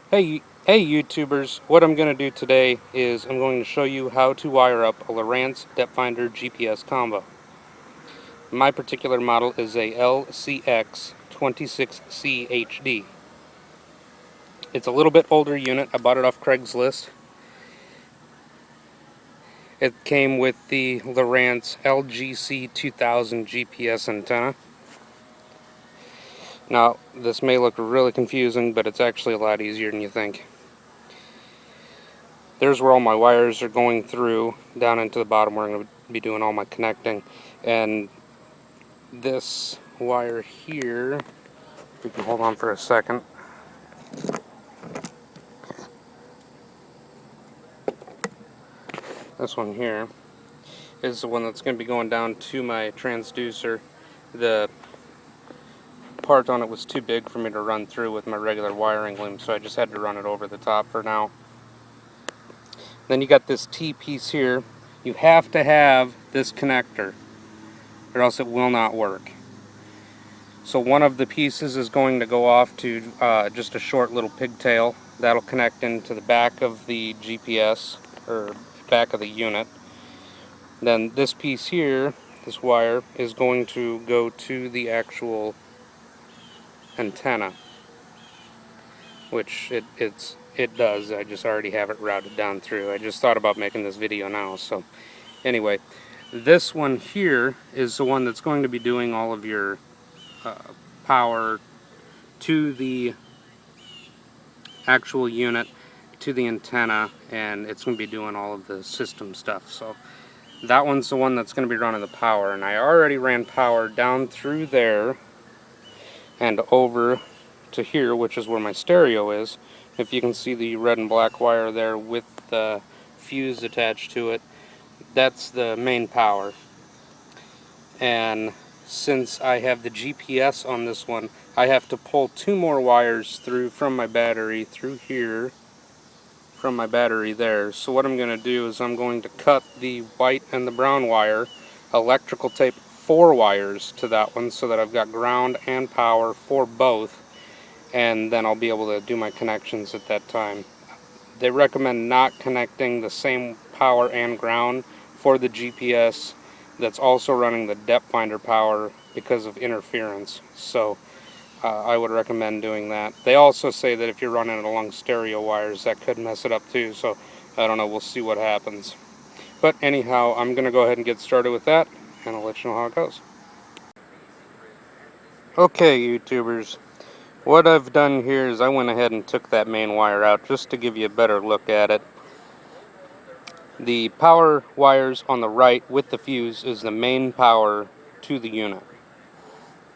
Hey YouTubers, what I'm going to do today is I'm going to show you how to wire up a Lowrance depth finder GPS combo. My particular model is a LCX 26C HD. It's a little bit older unit. I bought it off Craigslist. It came with the Lowrance LGC 2000 GPS antenna. Now, this may look really confusing, but it's actually a lot easier than you think. There's where all my wires are going through, down into the bottom where I'm going to be doing all my connecting. And this wire here, if you can hold on for a second. This one here is the one that's going to be going down to my transducer. The part on it was too big for me to run through with my regular wiring loom, so I just had to run it over the top for now. Then you got this T piece here. You have to have this connector, or else it will not work. So one of the pieces is going to go off to just a short little pigtail. That'll connect into the back of the GPS, or back of the unit. Then this piece here, this wire, is going to go to the actual antenna, which it does. I just already have it routed down through. I just thought about making this video now. So anyway, this one here is the one that's going to be doing all of your power to the actual unit, to the antenna, and it's going to be doing all of the system stuff. So that one's the one that's going to be running the power, and I already ran power down through there and over to here, which is where my stereo is. If you can see the red and black wire there with the fuse attached to it, that's the main power. And since I have the GPS on this one, I have to pull two more wires through from my battery through here, from my battery there. So what I'm going to do is I'm going to cut the white and the brown wire, electrical tape 4 wires to that one, so that I've got ground and power for both, and then I'll be able to do my connections at that time. They recommend not connecting the same power and ground for the GPS that's also running the depth finder power because of interference. So I would recommend doing that. They also say that if you're running it along stereo wires, that could mess it up too. So I don't know, we'll see what happens. But anyhow, I'm going to go ahead and get started with that, and I'll let you know how it goes. Okay, YouTubers, what I've done here is I went ahead and took that main wire out just to give you a better look at it. The power wires on the right with the fuse is the main power to the unit.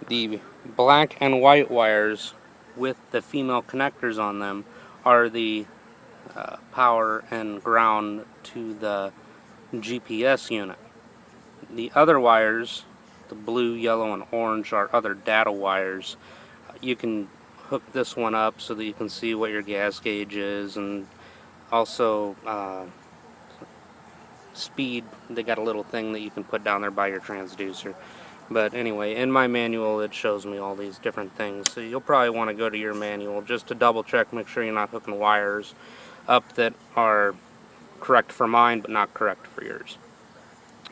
The black and white wires with the female connectors on them are the power and ground to the GPS unit. The other wires, the blue, yellow, and orange, are other data wires. You can hook this one up so that you can see what your gas gauge is, and also speed. They got a little thing that you can put down there by your transducer. But anyway, in my manual it shows me all these different things, so you'll probably want to go to your manual just to double check, make sure you're not hooking wires up that are correct for mine but not correct for yours.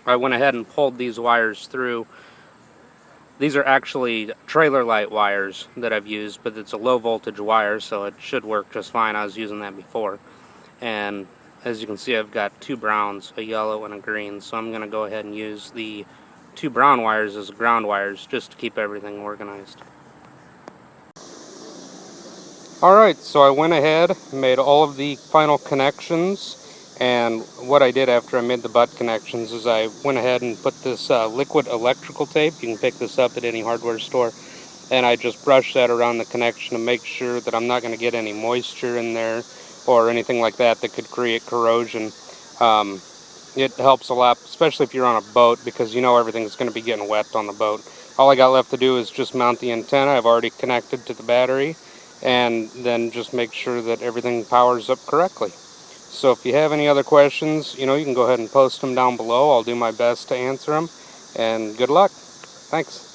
I went ahead and pulled these wires through. These are actually trailer light wires that I've used, but it's a low voltage wire, so it should work just fine. I was using that before. And as you can see, I've got two browns, a yellow and a green, so I'm going to go ahead and use the two brown wires as ground wires just to keep everything organized. Alright, so I went ahead, made all of the final connections, and what I did after I made the butt connections is I went ahead and put this liquid electrical tape. You can pick this up at any hardware store, and I just brushed that around the connection to make sure that I'm not going to get any moisture in there or anything like that that could create corrosion. It helps a lot, especially if you're on a boat, because you know everything's going to be getting wet on the boat. All I got left to do is just mount the antenna. I've already connected to the battery, and then just make sure that everything powers up correctly. So if you have any other questions, you can go ahead and post them down below. I'll do my best to answer them, and good luck. Thanks.